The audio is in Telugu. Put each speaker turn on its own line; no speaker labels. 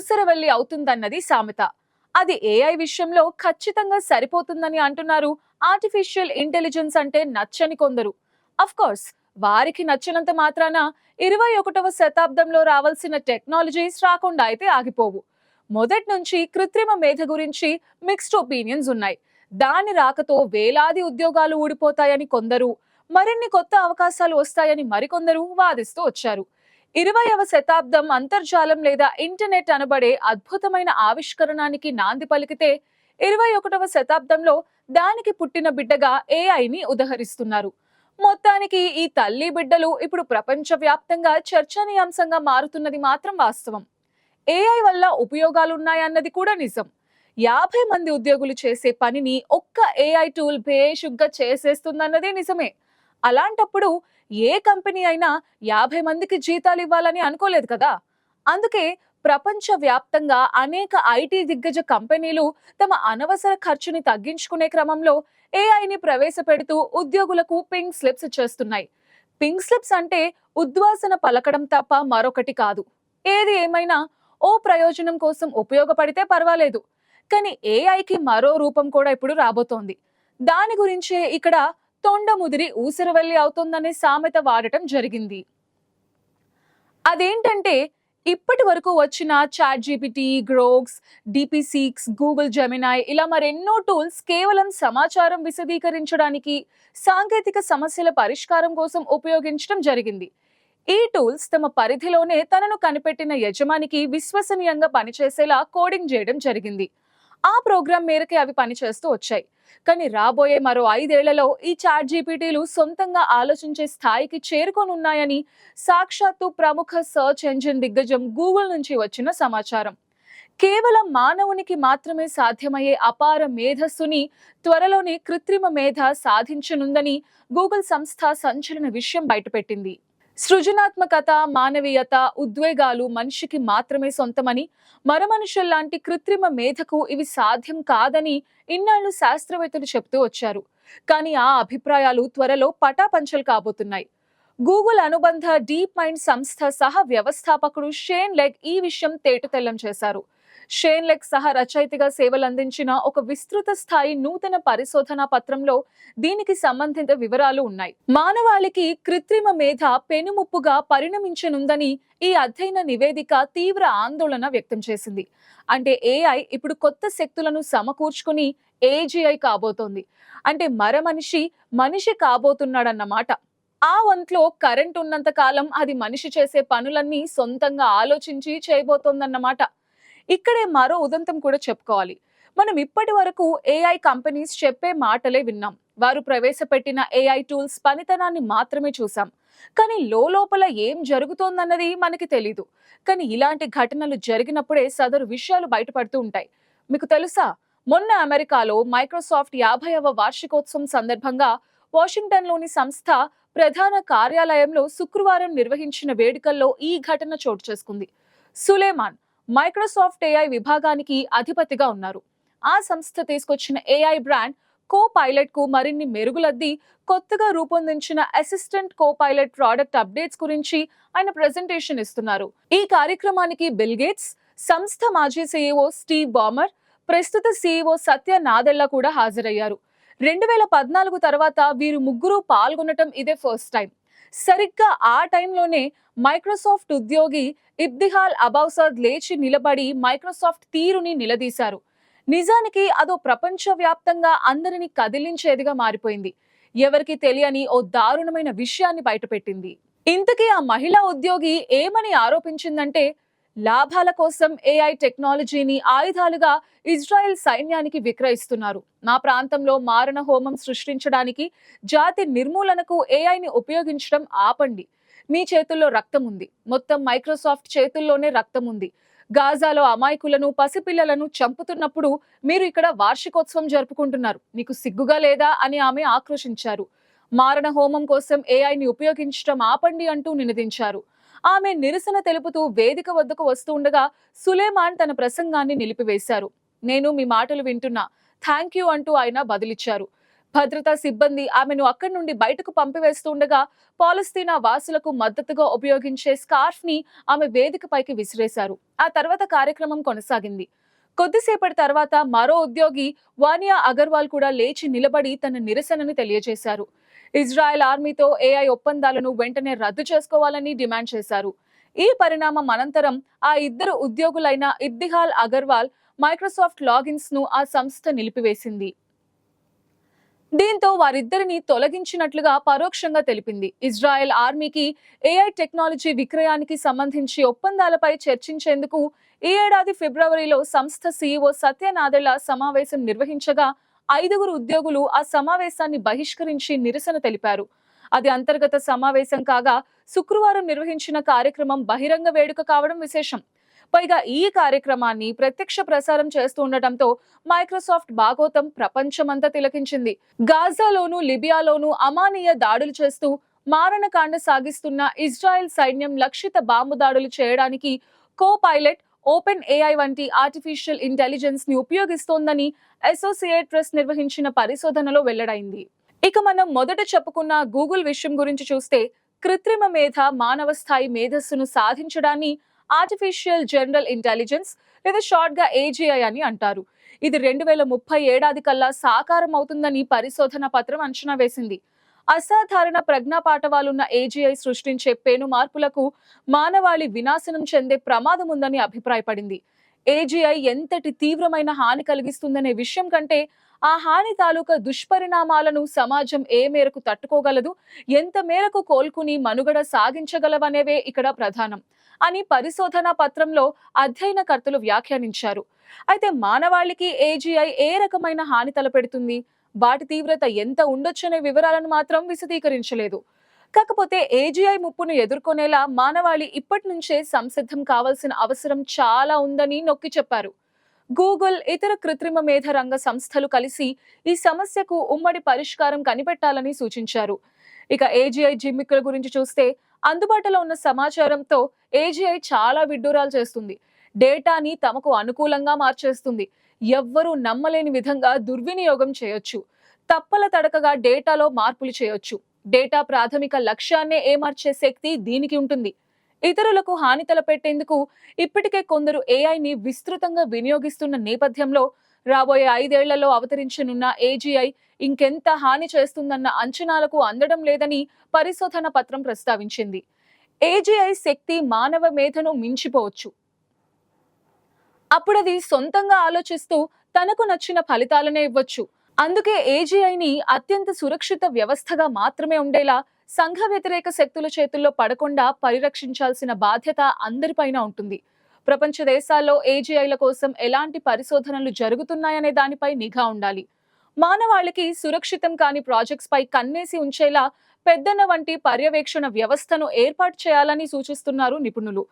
ఊసరవెల్లి అవుతుందన్నది సామెత. అది ఏఐ విషయంలో ఖచ్చితంగా సరిపోతుందని అంటున్నారు. ఆర్టిఫిషియల్ ఇంటెలిజెన్స్ అంటే నచ్చని కొందరు. అఫ్ కోర్స్, వారికి నచ్చినంత మాత్రాన 21వ శతాబ్దంలో రావాల్సిన టెక్నాలజీస్ రాకుండా అయితే ఆగిపోవు. మొదటి నుంచి కృత్రిమ మేధ గురించి మిక్స్డ్ ఒపీనియన్స్ ఉన్నాయి. దాని రాకతో వేలాది ఉద్యోగాలు ఊడిపోతాయని కొందరు, మరిన్ని కొత్త అవకాశాలు వస్తాయని మరికొందరు వాదిస్తూ వచ్చారు. 20వ శతాబ్దం అంతర్జాలం లేదా ఇంటర్నెట్ అనబడే అద్భుతమైన ఆవిష్కరణానికి నాంది పలికితే, 21వ శతాబ్దంలో దానికి పుట్టిన బిడ్డగా ఏఐని ఉదహరిస్తున్నారు. మొత్తానికి ఈ తల్లి బిడ్డలు ఇప్పుడు ప్రపంచవ్యాప్తంగా చర్చనీయాంశంగా మారుతున్నది మాత్రం వాస్తవం. ఏఐ వల్ల ఉపయోగాలున్నాయన్నది కూడా నిజం. 50 మంది ఉద్యోగులు చేసే పనిని ఒక్క ఏఐ టూల్ బేషుగ్గా చేసేస్తుందన్నదే నిజమే. అలాంటప్పుడు ఏ కంపెనీ అయినా 50 మందికి జీతాలు ఇవ్వాలని అనుకోలేదు కదా. అందుకే ప్రపంచ వ్యాప్తంగా అనేక ఐటీ దిగ్గజ కంపెనీలు తమ అనవసర ఖర్చుని తగ్గించుకునే క్రమంలో ఏఐని ప్రవేశపెడుతూ ఉద్యోగులకు పింక్ స్లిప్స్ ఇచ్చేస్తున్నాయి. పింక్ స్లిప్స్ అంటే ఉద్వాసన పలకడం తప్ప మరొకటి కాదు. ఏది ఏమైనా ఓ ప్రయోజనం కోసం ఉపయోగపడితే పర్వాలేదు. కానీ ఏఐకి మరో రూపం కూడా ఇప్పుడు రాబోతోంది. దాని గురించే ఇక్కడ తొండ ముదిరి ఊసరవెల్లి అవుతుందనే సామెత వాడటం జరిగింది. అదేంటంటే, ఇప్పటి వరకు వచ్చిన చాట్ జీపీటీ, గ్రోక్స్, డిపిసిక్స్, గూగుల్ జెమినాయ్ ఇలా మరెన్నో టూల్స్ కేవలం సమాచారం విశదీకరించడానికి, సాంకేతిక సమస్యల పరిష్కారం కోసం ఉపయోగించడం జరిగింది. ఈ టూల్స్ తమ పరిధిలోనే తనను కనిపెట్టిన యజమానికి విశ్వసనీయంగా పనిచేసేలా కోడింగ్ చేయడం జరిగింది. ఆ ప్రోగ్రామ్ మేరకే అవి పనిచేస్తూ వచ్చాయి. కానీ రాబోయే మరో 5 ఏళ్లలో ఈ చాట్ జీపీటీలు సొంతంగా ఆలోచించే స్థాయికి చేరుకోనున్నాయని సాక్షాత్తు ప్రముఖ సర్చ్ ఇంజిన్ దిగ్గజం గూగుల్ నుంచి వచ్చిన సమాచారం. కేవలం మానవునికి మాత్రమే సాధ్యమయ్యే అపార మేధస్సుని త్వరలోనే కృత్రిమ మేధ సాధించనుందని గూగుల్ సంస్థ సంచలన విషయం బయటపెట్టింది. సృజనాత్మకత, మానవీయత, ఉద్వేగాలు మనిషికి మాత్రమే సొంతమని, మరమనుషుల్లాంటి కృత్రిమ మేధకు ఇవి సాధ్యం కాదని ఇన్నాళ్లు శాస్త్రవేత్తలు చెప్తూ వచ్చారు. కానీ ఆ అభిప్రాయాలు త్వరలో పటాపంచలు కాబోతున్నాయి. గూగుల్ అనుబంధ డీప్ మైండ్ సంస్థ సహ వ్యవస్థాపకుడు షేన్ లెగ్ ఈ విషయం తేటతెల్లం చేశారు. షేన్ లెగ్ సహ రచయితగా సేవలందించిన ఒక విస్తృత స్థాయి నూతన పరిశోధనా పత్రంలో దీనికి సంబంధిత వివరాలు ఉన్నాయి. మానవాళికి కృత్రిమ మేధ పెనుముప్పుగా పరిణమించనుందని ఈ అధ్యయన నివేదిక తీవ్ర ఆందోళన వ్యక్తం చేసింది. అంటే ఏఐ ఇప్పుడు కొత్త శక్తులను సమకూర్చుకుని ఏజీఐ కాబోతోంది. అంటే మనిషి కాబోతున్నాడన్నమాట. ఆ వంట్లో కరెంట్ ఉన్నంత కాలం అది మనిషి చేసే పనులన్నీ సొంతంగా ఆలోచించి చేయబోతోందన్నమాట. ఇక్కడే మరో ఉదంతం కూడా చెప్పుకోవాలి. మనం ఇప్పటి వరకు ఏఐ కంపెనీస్ చెప్పే మాటలే విన్నాం. వారు ప్రవేశపెట్టిన ఏఐ టూల్స్ పనితనాన్ని మాత్రమే చూసాం. కానీ లోపల ఏం జరుగుతోందన్నది మనకి తెలీదు. కానీ ఇలాంటి ఘటనలు జరిగినప్పుడే సదరు విషయాలు బయటపడుతూ ఉంటాయి. మీకు తెలుసా, మొన్న అమెరికాలో మైక్రోసాఫ్ట్ 50వ వార్షికోత్సవం సందర్భంగా వాషింగ్టన్లోని సంస్థ ప్రధాన కార్యాలయంలో శుక్రవారం నిర్వహించిన వేడుకల్లో ఈ ఘటన చోటు చేసుకుంది. సులేమాన్ మైక్రోసాఫ్ట్ ఏఐ విభాగానికి అధిపతిగా ఉన్నారు. ఆ సంస్థ తీసుకొచ్చిన ఏఐ బ్రాండ్ కో పైలట్ కు మరిన్ని మెరుగులద్ది కొత్తగా రూపొందించిన assistant co pilot product updates గురించి ఆయన ప్రెజెంటేషన్ ఇస్తున్నారు. ఈ కార్యక్రమానికి బిల్ గేట్స్, సంస్థ మాజీ సీఈఓ స్టీవ్ బామర్, ప్రస్తుత సీఈఓ సత్య నాదెళ్ల కూడా హాజరయ్యారు. 2014 తర్వాత వీరు ముగ్గురు పాల్గొనటం ఇదే ఫస్ట్ టైం. సరిగ్గా ఆ టైంలోనే మైక్రోసాఫ్ట్ ఉద్యోగి ఇబ్తిహాల్ అబౌసద్ లేచి నిలబడి మైక్రోసాఫ్ట్ తీరుని నిలదీశారు. నిజానికి అదో ప్రపంచవ్యాప్తంగా అందరినీ కదిలించేదిగా మారిపోయింది. ఎవరికి తెలియని ఓ దారుణమైన విషయాన్ని బయటపెట్టింది. ఇంతకీ ఆ మహిళా ఉద్యోగి ఏమని ఆరోపించిందంటే, లాభాల కోసం ఏఐ టెక్నాలజీని ఆయుధాలుగా ఇజ్రాయెల్ సైన్యానికి విక్రయిస్తున్నారు. మా ప్రాంతంలో మారణ హోమం సృష్టించడానికి, జాతి నిర్మూలనకు ఏఐని ఉపయోగించడం ఆపండి. మీ చేతుల్లో రక్తం ఉంది. మొత్తం మైక్రోసాఫ్ట్ చేతుల్లోనే రక్తం ఉంది. గాజాలో అమాయకులను, పసిపిల్లలను చంపుతున్నప్పుడు మీరు ఇక్కడ వార్షికోత్సవం జరుపుకుంటున్నారు. మీకు సిగ్గుగా లేదా అని ఆమె ఆక్రోశించారు. మారణ హోమం కోసం ఏఐని ఉపయోగించడం ఆపండి అంటూ నినదించారు. ఆమె నిరసన తెలుపుతూ వేదిక వద్దకు వస్తూ ఉండగా సులేమాన్ తన ప్రసంగాన్ని నిలిపివేశారు. నేను మీ మాటలు వింటున్నా, థ్యాంక్ యూ అంటూ ఆయన బదిలిచ్చారు. భద్రతా సిబ్బంది ఆమెను అక్కడి నుండి బయటకు పంపివేస్తుండగా పాలస్తీనా వాసులకు మద్దతుగా ఉపయోగించే స్కార్ఫ్ ని ఆమె వేదికపైకి విసిరేశారు. ఆ తర్వాత కార్యక్రమం కొనసాగింది. కొద్దిసేపటి తర్వాత మరో ఉద్యోగి వానియా అగర్వాల్ కూడా లేచి నిలబడి తన నిరసనని తెలియజేశారు. ఇజ్రాయెల్ ఆర్మీతో ఏఐ ఒప్పందాలను వెంటనే రద్దు చేసుకోవాలని డిమాండ్ చేశారు. ఈ పరిణామం అనంతరం ఆ ఇద్దరు ఉద్యోగులైన ఇబ్తిహాల్ అగర్వాల్, మైక్రోసాఫ్ట్ లాగిన్స్ ను ఆ సంస్థ నిలిపివేసింది. దీంతో వారిద్దరిని తొలగించినట్లుగా పరోక్షంగా తెలిపింది. ఇజ్రాయెల్ ఆర్మీకి ఏఐ టెక్నాలజీ విక్రయానికి సంబంధించి ఒప్పందాలపై చర్చించేందుకు ఈ ఏడాది ఫిబ్రవరిలో సంస్థ సీఈఓ సత్య నాదెళ్ల సమావేశం నిర్వహించగా 5గురు ఉద్యోగులు ఆ సమావేశాన్ని బహిష్కరించి నిరసన తెలిపారు. అది అంతర్గత సమావేశం కాగా శుక్రవారం నిర్వహించిన కార్యక్రమం బహిరంగ వేడుక కావడం విశేషం. పైగా ఈ కార్యక్రమాన్ని ప్రత్యక్ష ప్రసారం చేస్తూ ఉండటంతో మైక్రోసాఫ్ట్ భాగోతం ప్రపంచమంతా తిలకించింది. గాజాలోను, లిబియాలోను అమానీయ దాడులు చేస్తూ మారణకాండ సాగిస్తున్న ఇజ్రాయెల్ సైన్యం లక్షిత బాంబు దాడులు చేయడానికి కో పైలట్, ఓపెన్ ఏఐ వంటి ఆర్టిఫిషియల్ ఇంటెలిజెన్స్ ని ఉపయోగిస్తోందని అసోసియేట్ ప్రెస్ నిర్వహించిన పరిశోధనలో వెల్లడైంది. ఇక మనం మొదట చెప్పుకున్న గూగుల్ విషయం గురించి చూస్తే, కృత్రిమ మేధ మానవ స్థాయి మేధస్సును సాధించడాన్ని ఆర్టిఫిషియల్ జనరల్ ఇంటెలిజెన్స్ లేదా షార్ట్ గా ఏజీఐ అని అంటారు. ఇది 2030 ఏడాది కల్లా సాకారం అవుతుందని పరిశోధన పత్రం అంచనా వేసింది. అసాధారణ ప్రజ్ఞాపాఠవాలున్న ఏజీఐ సృష్టించే పెను మార్పులకు మానవాళి వినాశనం చెందే ప్రమాదం ఉందని అభిప్రాయపడింది. ఏజీఐ ఎంతటి తీవ్రమైన హాని కలిగిస్తుందనే విషయం కంటే ఆ హాని తాలూకా దుష్పరిణామాలను సమాజం ఏ మేరకు తట్టుకోగలదు, ఎంత మేరకు కోలుకుని మనుగడ సాగించగలవనేవే ఇక్కడ ప్రధానం అని పరిశోధనా పత్రంలో అధ్యయనకర్తలు వ్యాఖ్యానించారు. అయితే మానవాళికి ఏజీఐ ఏ రకమైన హాని తలపెడుతుంది, వాటి తీవ్రత ఎంత ఉండొచ్చనే వివరాలను మాత్రం విశదీకరించలేదు. కాకపోతే ఏజీఐ ముప్పును ఎదుర్కొనేలా మానవాళి ఇప్పటి నుంచే సంసిద్ధం కావాల్సిన అవసరం చాలా ఉందని నొక్కి చెప్పారు. గూగుల్, ఇతర కృత్రిమ మేధ రంగ సంస్థలు కలిసి ఈ సమస్యకు ఉమ్మడి పరిష్కారం కనిపెట్టాలని సూచించారు. ఇక ఏజీఐ జిమ్మిక్కుల గురించి చూస్తే, అందుబాటులో ఉన్న సమాచారంతో ఏజీఐ చాలా విడ్డూరాలు చేస్తుంది. డేటాని తమకు అనుకూలంగా మార్చేస్తుంది. ఎవ్వరూ నమ్మలేని విధంగా దుర్వినియోగం చేయొచ్చు. తప్పల తడకగా డేటాలో మార్పులు చేయొచ్చు. డేటా ప్రాథమిక లక్ష్యాన్నే ఏమార్చే శక్తి దీనికి ఉంటుంది. ఇతరులకు హాని తలపెట్టేందుకు ఇప్పటికే కొందరు ఏఐని విస్తృతంగా వినియోగిస్తున్న నేపథ్యంలో రాబోయే 5 ఏళ్లలో అవతరించనున్న ఏజీఐ ఇంకెంత హాని చేస్తుందన్న అంచనాలకు అందడం లేదని పరిశోధన పత్రం ప్రస్తావించింది. ఏజీఐ శక్తి మానవ మేధను మించిపోవచ్చు. అప్పుడది సొంతంగా ఆలోచిస్తూ తనకు నచ్చిన ఫలితాలనే ఇవ్వచ్చు. అందుకే ఏజీఐని అత్యంత సురక్షిత వ్యవస్థగా మాత్రమే ఉండేలా, సంఘ వ్యతిరేక శక్తుల చేతుల్లో పడకుండా పరిరక్షించాల్సిన బాధ్యత అందరిపైన ఉంటుంది. ప్రపంచ దేశాల్లో ఏజీఐల కోసం ఎలాంటి పరిశోధనలు జరుగుతున్నాయనే దానిపై నిఘా ఉండాలి. మానవాళికి సురక్షితం కాని ప్రాజెక్ట్స్ పై కన్నేసి ఉంచేలా పెద్దన్న వంటి పర్యవేక్షణ వ్యవస్థను ఏర్పాటు చేయాలని సూచిస్తున్నారు నిపుణులు.